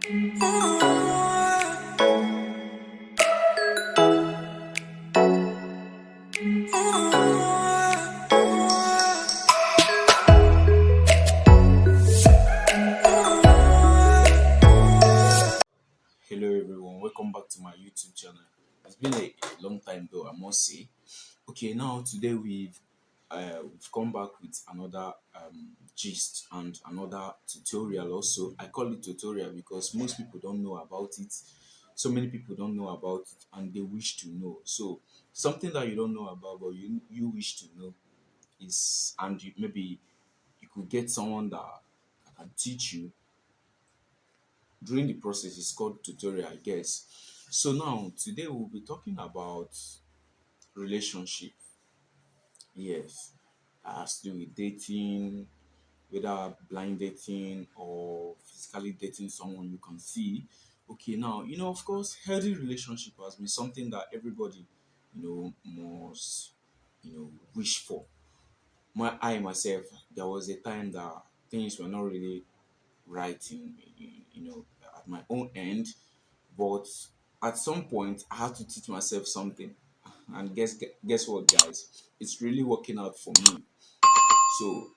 Hello everyone, welcome back to my YouTube channel. It's been a long time though, I must say. Okay, now today we've come back with another gist and another tutorial also. I call it tutorial because most people don't know about it. So many people don't know about it and they wish to know. So something that you don't know about but you wish to know is, and maybe you could get someone that can teach you during the process. Is called tutorial, I guess. So now today we'll be talking about relationship. Yes, has to do with dating, whether blind dating or physically dating someone you can see. Okay, now of course, healthy relationship has been something that everybody must wish for. I myself, there was a time that things were not really right at my own end. But at some point, I had to teach myself something, and guess what, guys? It's really working out for me. So,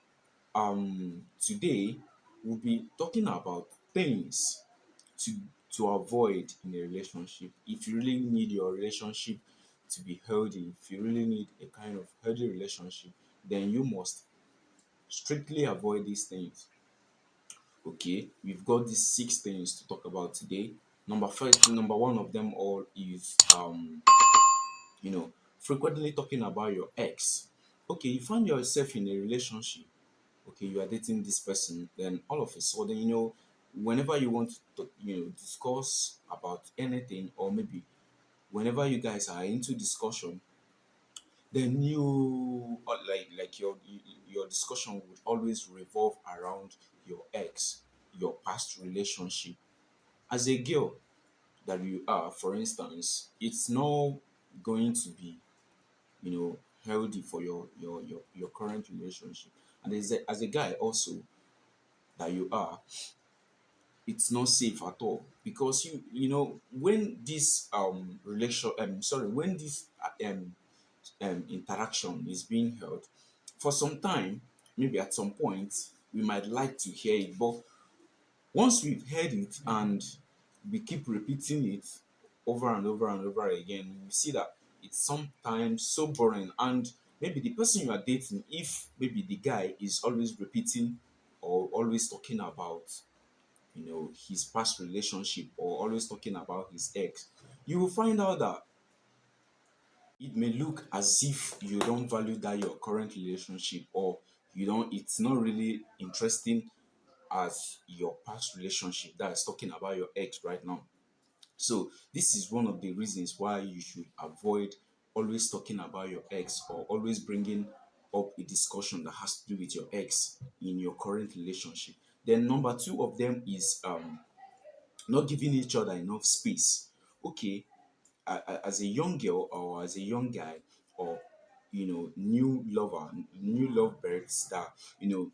today we'll be talking about things to to avoid in a relationship. If you really need your relationship to be healthy, if you really need a kind of healthy relationship, then you must strictly avoid these things. Okay, we've got these six things to talk about today. Number one of them all is frequently talking about your ex. Okay, you find yourself in a relationship. Okay, you are dating this person, then all of a sudden, whenever you want to discuss about anything, or maybe whenever you guys are into discussion, then your discussion would always revolve around your ex, your past relationship. As a girl that you are, for instance, it's not going to be healthy for your current relationship. And as a guy also that you are, it's not safe at all, because when this relation sorry when this interaction is being held for some time, maybe at some point we might like to hear it, but once we've heard it and we keep repeating it over and over and over again, we see that it's sometimes so boring. And maybe the person you are dating, if maybe the guy is always repeating or always talking about his past relationship, or always talking about his ex, you will find out that it may look as if you don't value that your current relationship, or it's not really interesting as your past relationship that is talking about your ex right now. So this is one of the reasons why you should avoid always talking about your ex, or always bringing up a discussion that has to do with your ex in your current relationship. Then number two of them is not giving each other enough space. Okay, as a young girl or as a young guy, or new lover, new lovebirds that you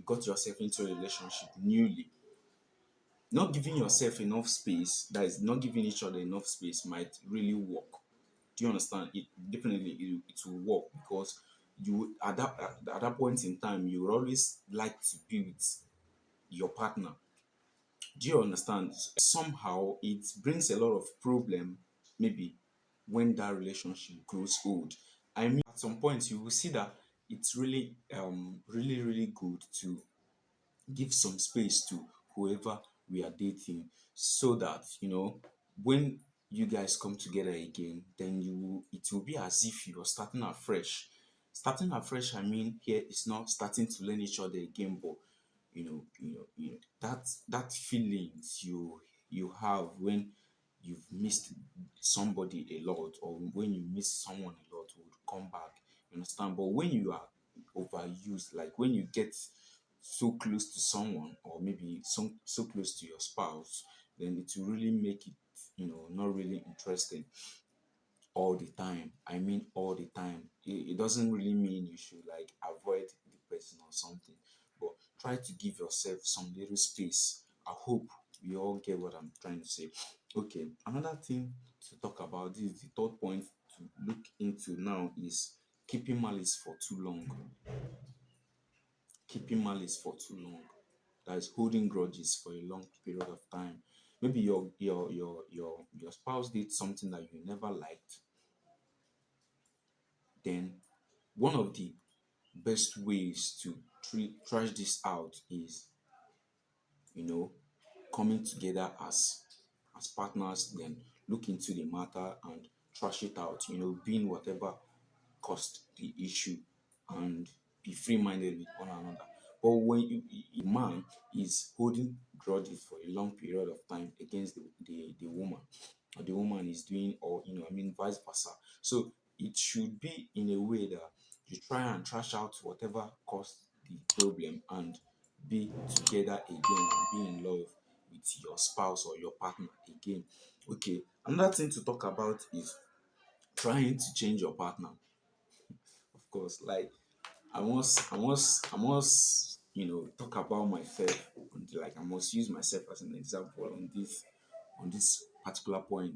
got yourself into a relationship newly, not giving yourself enough space, that is not giving each other enough space, might really work. Do you understand? It definitely it will work, because at that point in time you would always like to be with your partner. Do you understand? Somehow it brings a lot of problem, maybe when that relationship grows old. I mean, at some point you will see that it's really good to give some space to whoever we are dating, so that when you guys come together again, then it will be as if you are starting afresh. Starting afresh, I mean, here it's not starting to learn each other again, but that feelings you have when you've missed somebody a lot, or when you miss someone a lot, would come back. You understand? But when you are overused, like when you get so close to someone, or maybe so close to your spouse, then it will really make it not really interesting all the time. I mean, all the time. It doesn't really mean you should like avoid the person or something, but try to give yourself some little space. I hope We all get what I'm trying to say. Okay, another thing to talk about, this is the third point to look into now, is keeping malice for too long. Keeping malice for too long. That is holding grudges for a long period of time. Maybe your spouse did something that you never liked. Then one of the best ways to trash this out is, you know, coming together as partners, then look into the matter and trash it out, being whatever caused the issue, and be free-minded with one another. But when a man is holding grudges for a long period of time against the woman, or the woman is doing, or vice versa. So it should be in a way that you try and trash out whatever caused the problem, and be together again, and be in love with your spouse or your partner again. Okay, another thing to talk about is trying to change your partner. Of course, like, I must talk about myself. Like, I must use myself as an example on this particular point.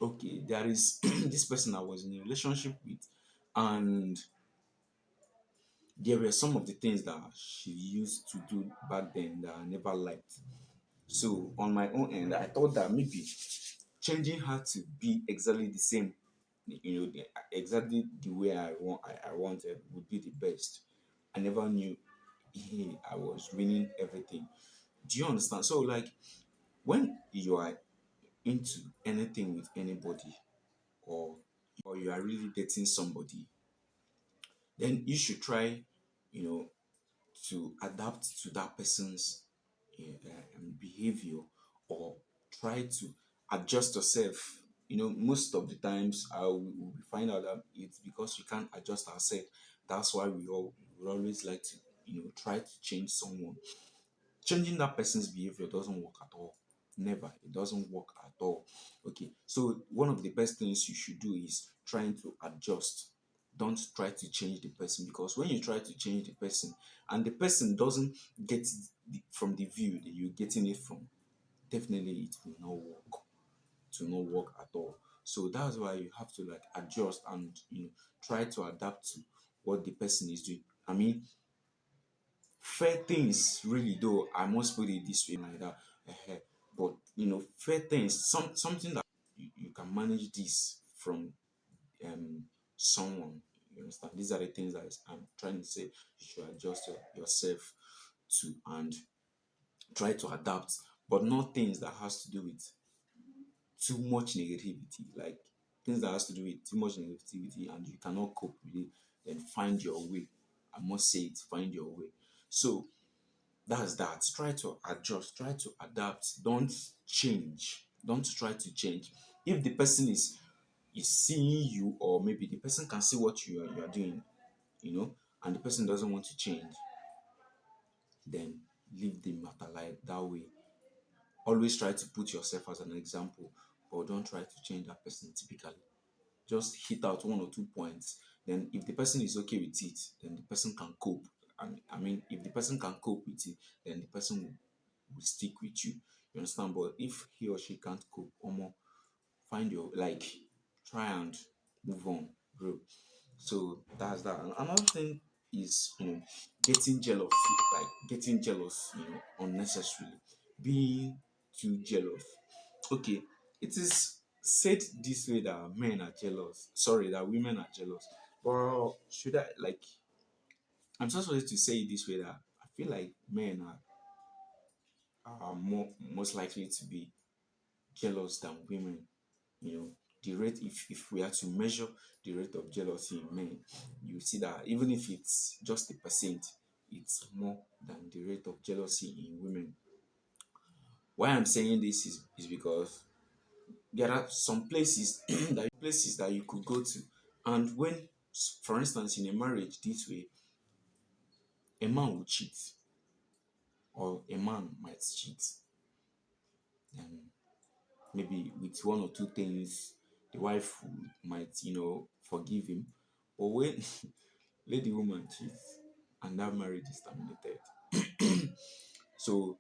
Okay, there is this person I was in a relationship with, and there were some of the things that she used to do back then that I never liked. So on my own end, I thought that maybe changing her to be exactly the same, exactly the way I wanted, would be the best. I never knew I was winning everything. Do you understand? So, like, when you are into anything with anybody, or you are really dating somebody, then you should try, you know, to adapt to that person's behavior, or try to adjust yourself. Most of the times we find out that it's because we can't adjust ourselves. That's why we always like to, try to change someone. Changing that person's behavior doesn't work at all. Never. It doesn't work at all. Okay. So one of the best things you should do is trying to adjust. Don't try to change the person, because when you try to change the person and the person doesn't get it from the view that you're getting it from, definitely it will not work. To not work at all. So that's why you have to, like, adjust, and try to adapt to what the person is doing. I mean, fair things, really, though, I must put it this way, like that. But fair things, something that you can manage this from um someone. You understand? These are the things that I'm trying to say. You should adjust yourself to, and try to adapt, but not things that has to do with too much negativity. Like, things that has to do with too much negativity and you cannot cope with it, then find your way. I must say it, find your way. So that's that. Try to adjust, try to adapt. Don't change. Don't try to change. If the person is seeing you, or maybe the person can see what you are doing, and the person doesn't want to change, then leave the matter like that way. Always try to put yourself as an example, but don't try to change that person typically. Just hit out one or two points. Then if the person is okay with it, then the person can cope. And I mean, if the person can cope with it, then the person will stick with you. You understand? But if he or she can't cope, find your, like, try and move on, bro. So that's that. And another thing is, getting jealous, like getting jealous, unnecessarily, being too jealous. Okay, it is said this way that men are jealous. Sorry, that women are jealous. But should I, like? I'm just supposed to say it this way, that I feel like men are most likely to be jealous than women. The rate, if we are to measure the rate of jealousy in men, you see that even if it's just a percent, it's more than the rate of jealousy in women. Why I'm saying this is because there are some places that you could go to, and when, for instance, in a marriage this way, a man will cheat, or a man might cheat, and maybe with one or two things, the wife might, forgive him. But when let the woman cheat, and that marriage is terminated. So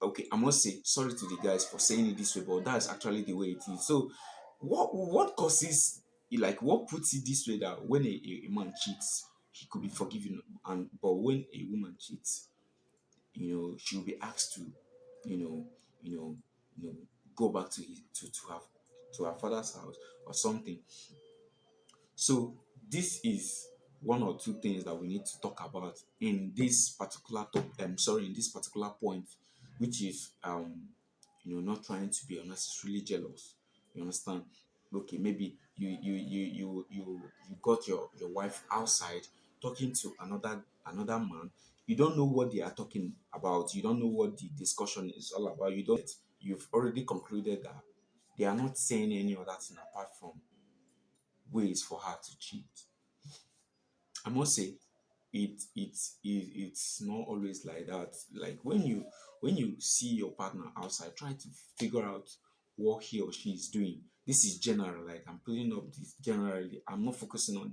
Okay, I must say sorry to the guys for saying it this way, but that's actually the way it is. So what causes, like, what puts it this way, that when a man cheats, he could be forgiven, and but when a woman cheats, she'll be asked to, you know, you know, go back to her father's house or something. So this is one or two things that we need to talk about in this particular in this particular point, which is not trying to be unnecessarily jealous. You understand? Okay, maybe you got your wife outside talking to another man. You don't know what they are talking about. You don't know what the discussion is all about. You've already concluded that they are not saying any other thing apart from ways for her to cheat. I must say, it's not always like that. Like when you see your partner outside, try to figure out what he or she is doing. This is general. Like, I'm putting up this generally. I'm not focusing on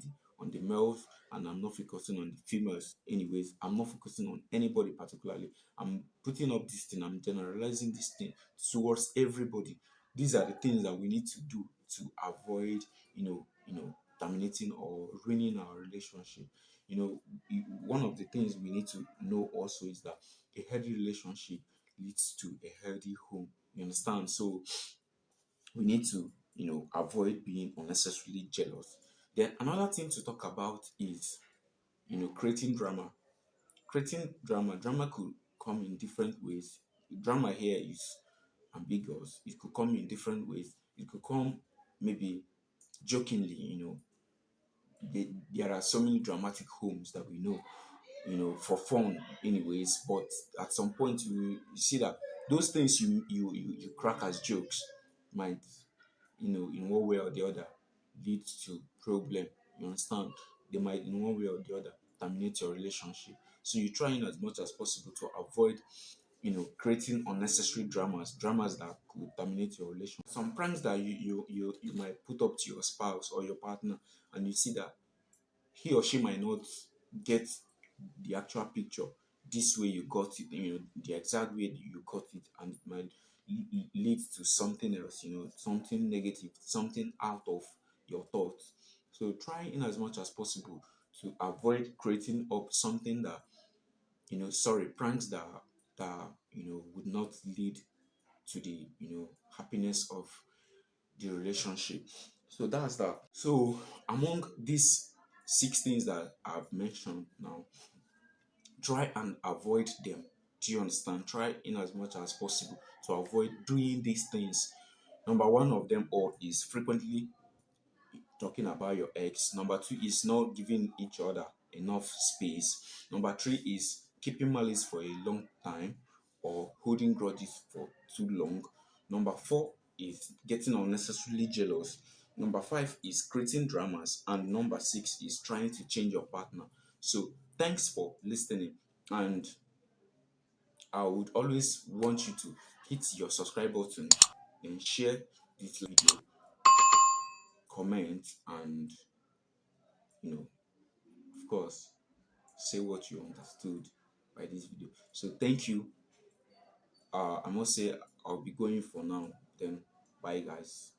the males, and I'm not focusing on the females. Anyways, I'm not focusing on anybody particularly. I'm putting up this thing. I'm generalizing this thing towards everybody. These are the things that we need to do to avoid, terminating or ruining our relationship. One of the things we need to know also is that a healthy relationship leads to a healthy home. You understand? So we need to, avoid being unnecessarily jealous. Then another thing to talk about is, creating drama. Creating drama could come in different ways. Drama here is ambiguous. It could come in different ways. It could come maybe jokingly. There are so many dramatic homes that we know, for fun anyways, but at some point you see that those things you crack as jokes might, in one way or the other, lead to problem. You understand? They might, in one way or the other, terminate your relationship. So you try in as much as possible to avoid, creating unnecessary dramas that could terminate your relationship. Some pranks that you might put up to your spouse or your partner, and you see that he or she might not get the actual picture this way you got it, the exact way you got it, and it might lead to something else, something negative, something out of your thoughts. So try in as much as possible to avoid creating up something that, pranks that would not lead to the, happiness of the relationship. So that's that. So among these six things that I've mentioned now, try and avoid them. Do you understand? Try in as much as possible to avoid doing these things. Number one of them all is frequently talking about your ex. Number two is not giving each other enough space. Number three is keeping malice for a long time or holding grudges for too long. Number four is getting unnecessarily jealous. Number five is creating dramas. And number six is trying to change your partner. So thanks for listening. And I would always want you to hit your subscribe button and share this video, comment, and, of course, say what you understood by this video. So thank you. I must say I'll be going for now. Then bye, guys.